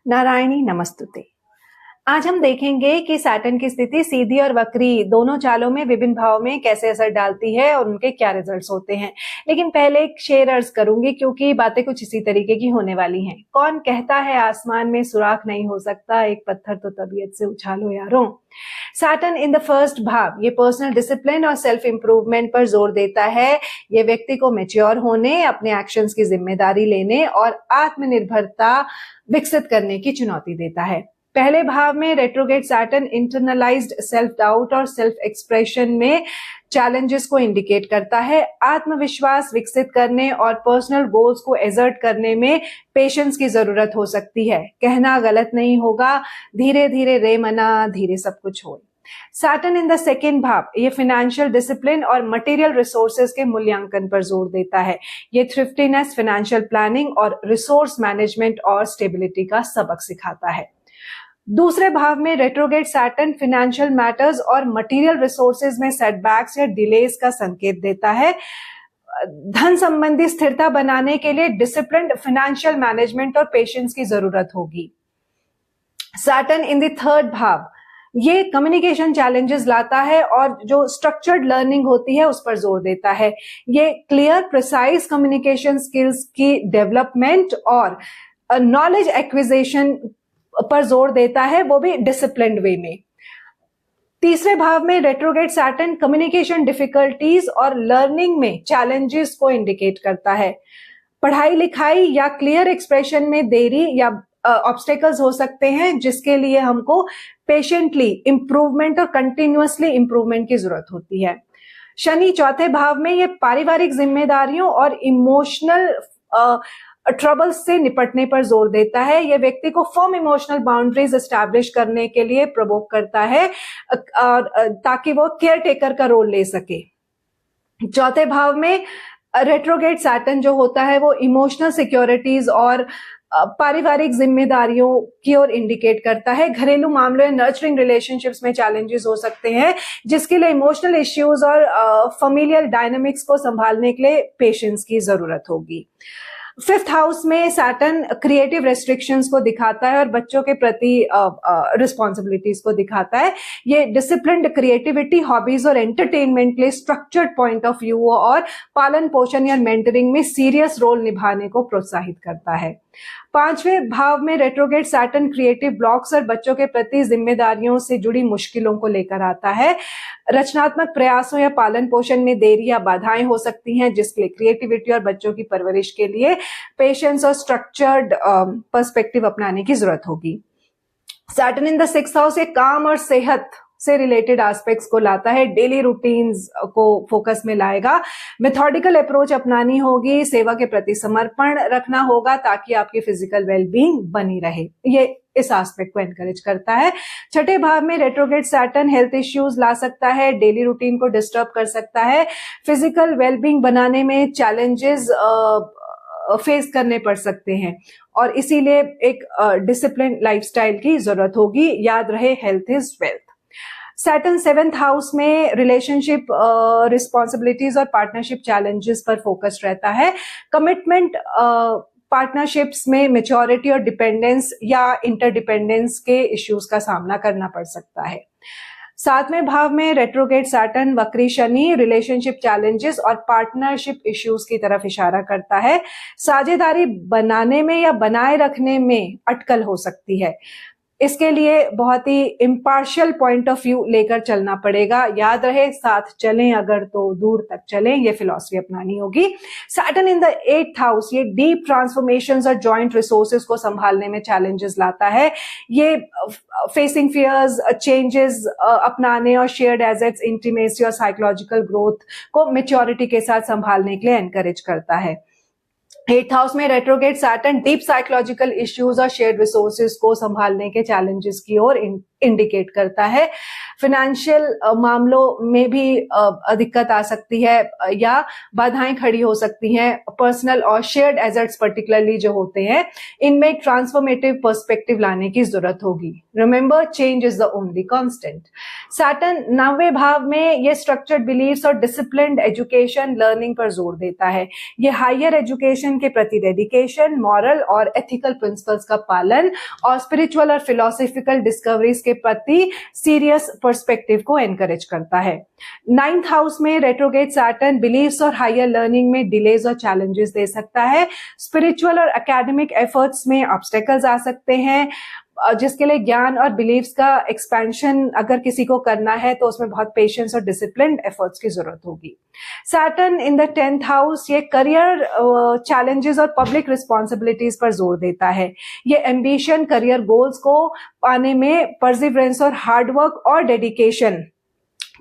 नारायणी नमस्तुते। आज हम देखेंगे कि सैटर्न की स्थिति सीधी और वक्री दोनों चालों में विभिन्न भाव में कैसे असर डालती है और उनके क्या रिजल्ट्स होते हैं। लेकिन पहले एक शेर अर्ज करूंगी क्योंकि बातें कुछ इसी तरीके की होने वाली हैं। कौन कहता है आसमान में सुराख नहीं हो सकता, एक पत्थर तो तबीयत से उछालो यारों। सैटर्न इन द फर्स्ट भाव ये पर्सनल डिसिप्लिन और सेल्फ इंप्रूवमेंट पर जोर देता है। ये व्यक्ति को मैच्योर होने, अपने एक्शंस की जिम्मेदारी लेने और आत्मनिर्भरता विकसित करने की चुनौती देता है। पहले भाव में retrograde Saturn internalised self doubt और सेल्फ एक्सप्रेशन में चैलेंजेस को इंडिकेट करता है। आत्मविश्वास विकसित करने और पर्सनल गोल्स को एजर्ट करने में पेशेंस की जरूरत हो सकती है। कहना गलत नहीं होगा, धीरे धीरे रे मना, धीरे सब कुछ हो। सैटर्न इन द सेकेंड भाव ये फाइनेंशियल डिसिप्लिन और मटेरियल रिसोर्सेज के मूल्यांकन पर जोर देता है। ये थ्रिफ्टीनेस, फाइनेंशियल प्लानिंग और रिसोर्स मैनेजमेंट और स्टेबिलिटी का सबक सिखाता है। दूसरे भाव में रेट्रोग्रेड सैटर्न फाइनेंशियल मैटर्स और मटेरियल रिसोर्सेज में सेटबैक्स या डिलेज का संकेत देता है। धन संबंधी स्थिरता बनाने के लिए डिसिप्लिन्ड फाइनेंशियल मैनेजमेंट और पेशेंस की जरूरत होगी। सैटर्न इन द थर्ड भाव ये कम्युनिकेशन चैलेंजेस लाता है और जो स्ट्रक्चर्ड लर्निंग होती है उस पर जोर देता है। ये क्लियर प्रिसाइज कम्युनिकेशन स्किल्स की डेवलपमेंट और नॉलेज एक्विजिशन पर जोर देता है, वो भी डिसिप्लिन्ड वे में। तीसरे भाव में रेट्रोग्रेड सैटर्न कम्युनिकेशन डिफिकल्टीज और लर्निंग में चैलेंजेस को इंडिकेट करता है। पढ़ाई लिखाई या क्लियर एक्सप्रेशन में देरी या ऑब्स्टेकल्स हो सकते हैं, जिसके लिए हमको पेशेंटली इंप्रूवमेंट और कंटिन्यूअसली इंप्रूवमेंट की जरूरत होती है। शनि चौथे भाव में ये पारिवारिक जिम्मेदारियों और इमोशनल ट्रबल्स से निपटने पर जोर देता है। यह व्यक्ति को फर्म इमोशनल बाउंड्रीज एस्टैब्लिश करने के लिए प्रवोक करता है ताकि वो केयर टेकर का रोल ले सके। चौथे भाव में रेट्रोग्रेड सैटर्न जो होता है वो इमोशनल सिक्योरिटीज और पारिवारिक जिम्मेदारियों की ओर इंडिकेट करता है। घरेलू मामलों या नर्चरिंग रिलेशनशिप्स में चैलेंजेस हो सकते हैं, जिसके लिए इमोशनल इश्यूज और फैमिलियल डायनामिक्स को संभालने के लिए पेशेंस की जरूरत होगी। फिफ्थ हाउस में सैटर्न क्रिएटिव रेस्ट्रिक्शंस को दिखाता है और बच्चों के प्रति रिस्पॉन्सिबिलिटीज को दिखाता है। ये डिसिप्लिन्ड क्रिएटिविटी, हॉबीज और एंटरटेनमेंट के लिए स्ट्रक्चर्ड पॉइंट ऑफ व्यू और पालन पोषण या मेंटरिंग में सीरियस रोल निभाने को प्रोत्साहित करता है। पांचवें भाव में रेट्रोग्रेड सैटर्न क्रिएटिव ब्लॉक्स और बच्चों के प्रति जिम्मेदारियों से जुड़ी मुश्किलों को लेकर आता है। रचनात्मक प्रयासों या पालन पोषण में देरी या बाधाएं हो सकती हैं, जिसके लिए क्रिएटिविटी और बच्चों की परवरिश के लिए पेशेंस और स्ट्रक्चर्ड पर्सपेक्टिव अपनाने की जरूरत होगी। Saturn in the sixth house ये काम और सेहत से रिलेटेड एस्पेक्ट्स को लाता है, डेली रूटीन्स को फोकस में लाएगा। मेथोडिकल अप्रोच अपनानी होगी, सेवा के प्रति समर्पण रखना होगा ताकि आपकी फिजिकल वेलबींग बनी रहे। ये इस एस्पेक्ट को एनकरेज करता है। छठे भाव में रेट्रोग्रेड सैटर्न हेल्थ इश्यूज ला सकता है, डेली रूटीन को डिस्टर्ब कर सकता है, फिजिकल वेलबींग बनाने में चैलेंजेस फेस करने पड़ सकते हैं और इसीलिए एक डिसिप्लिन लाइफस्टाइल की जरूरत होगी। याद रहे, health is wealth. Saturn seventh house में रिलेशनशिप रिस्पॉन्सिबिलिटीज और पार्टनरशिप चैलेंजेस पर फोकस रहता है। कमिटमेंट पार्टनरशिप्स में मैच्योरिटी और डिपेंडेंस या इंटरडिपेंडेंस के इश्यूज का सामना करना पड़ सकता है। सातवें भाव में रेट्रोग्रेड सैटर्न वक्री शनि रिलेशनशिप चैलेंजेस और पार्टनरशिप इश्यूज की तरफ इशारा करता है। साझेदारी बनाने में या बनाए रखने में अटकल हो सकती है। इसके लिए बहुत ही इम्पार्शियल पॉइंट ऑफ व्यू लेकर चलना पड़ेगा। याद रहे, साथ चलें अगर तो दूर तक चलें, ये फिलॉसफी अपनानी होगी। Saturn in the eighth house ये डीप ट्रांसफॉर्मेशंस और जॉइंट रिसोर्सेज को संभालने में चैलेंजेस लाता है। ये फेसिंग फियर्स, चेंजेस अपनाने और शेयर्ड एसेट्स, इंटीमेसी और साइकोलॉजिकल ग्रोथ को मैच्योरिटी के साथ संभालने के लिए एनकरेज करता है। एट्थ हाउस में retrograde Saturn deep psychological issues और शेयर्ड रिसोर्सेज को संभालने के चैलेंजेस की ओर इंडिकेट करता है। फाइनेंशियल मामलों में भी दिक्कत आ सकती है या बाधाएं खड़ी हो सकती हैं। पर्सनल और शेयर्ड एसेट्स पर्टिकुलरली जो होते हैं, इनमें एक ट्रांसफॉर्मेटिव पर्सपेक्टिव लाने की जरूरत होगी। Remember, change is the only constant. Saturn 9वें भाव में ये स्ट्रक्चर्ड बिलीव्स और डिसिप्लिन्ड एजुकेशन लर्निंग पर जोर देता है। ये हायर एजुकेशन के प्रति डेडिकेशन, मॉरल और एथिकल प्रिंसिपल्स का पालन और स्पिरिचुअल और फिलोसॉफिकल डिस्कवरीज के प्रति सीरियस पर्सपेक्टिव को एनकरेज करता है। 9th हाउस में रेट्रोग्रेड सैटर्न बिलीव्स और हायर लर्निंग में डिलेज और चैलेंजेस दे सकता है। स्पिरिचुअल और एकेडमिक एफर्ट्स में ऑब्स्टेकल्स आ सकते हैं, जिसके लिए ज्ञान और बिलीव्स का एक्सपेंशन अगर किसी को करना है तो उसमें बहुत पेशेंस और डिसिप्लिन एफर्ट्स की जरूरत होगी। Saturn in the 10th house ये करियर चैलेंजेस और पब्लिक रिस्पॉन्सिबिलिटीज पर जोर देता है। ये एम्बिशन, करियर गोल्स को पाने में परसिवरेंस और हार्डवर्क और डेडिकेशन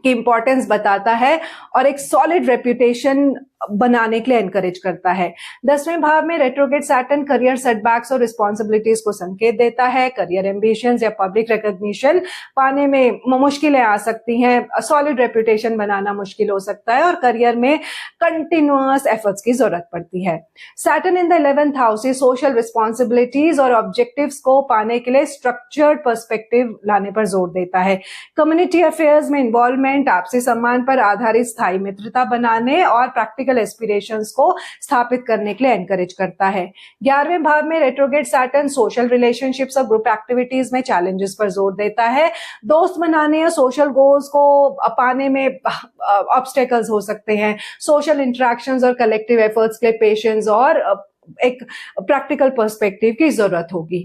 की इंपॉर्टेंस बताता है और एक सॉलिड रेप्यूटेशन बनाने के लिए एनकरेज करता है। 10वें भाव में रेट्रोग्रेड सैटर्न करियर सेटबैक्स और रिस्पॉन्सिबिलिटीज को संकेत देता है। करियर एम्बिशंस या पब्लिक रिकॉग्निशन पाने में मुश्किलें आ सकती हैं, सॉलिड रेप्यूटेशन बनाना मुश्किल हो सकता है और करियर में कंटिन्यूअस एफर्ट्स की जरूरत पड़ती है। Saturn in the 11th house ये सोशल रिस्पॉन्सिबिलिटीज और ऑब्जेक्टिव्स को पाने के लिए स्ट्रक्चर्ड पर्सपेक्टिव लाने पर जोर देता है। कम्युनिटी अफेयर्स में इन्वॉल्वमेंट, आपसी सम्मान पर आधारित स्थायी मित्रता बनाने और प्रैक्टिकल एस्पिरेशंस को स्थापित करने के लिए एनकरेज करता है। 11वें भाव में रेट्रोग्रेड सैटर्न सोशल रिलेशनशिप्स और ग्रुप एक्टिविटीज में चैलेंजेस पर जोर देता है। दोस्त बनाने या सोशल गोल्स को पाने में ऑब्स्टेकल्स हो सकते हैं। सोशल इंटरेक्शंस और कलेक्टिव एफर्ट्स के लिए पेशेंस और एक प्रैक्टिकल पर्सपेक्टिव की जरूरत होगी।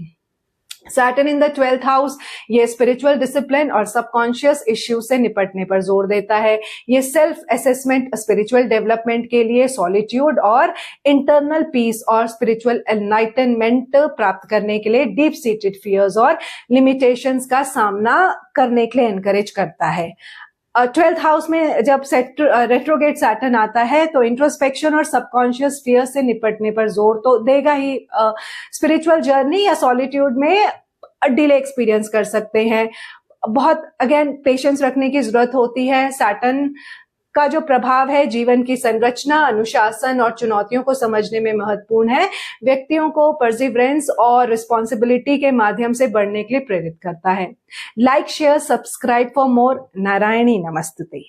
Saturn in the 12th house ये स्पिरिचुअल डिसिप्लिन और सबकॉन्शियस इश्यूज से निपटने पर जोर देता है। ये सेल्फ असेसमेंट, स्पिरिचुअल डेवलपमेंट के लिए सॉलिट्यूड और इंटरनल पीस और स्पिरिचुअल एनलाइटनमेंट प्राप्त करने के लिए डीप सीटेड फियर्स और लिमिटेशंस का सामना करने के लिए एनकरेज करता है। 12th हाउस में जब रेट्रोग्रेड सैटर्न आता है तो इंट्रोस्पेक्शन और सबकॉन्शियस फियर से निपटने पर जोर तो देगा ही। स्पिरिचुअल जर्नी या सॉलिट्यूड में डिले एक्सपीरियंस कर सकते हैं। बहुत अगेन पेशेंस रखने की जरूरत होती है। सैटर्न का जो प्रभाव है जीवन की संरचना, अनुशासन और चुनौतियों को समझने में महत्वपूर्ण है। व्यक्तियों को परसिवरेंस और रिस्पॉन्सिबिलिटी के माध्यम से बढ़ने के लिए प्रेरित करता है। Like, share, subscribe for more. Narayani नमस्तुते।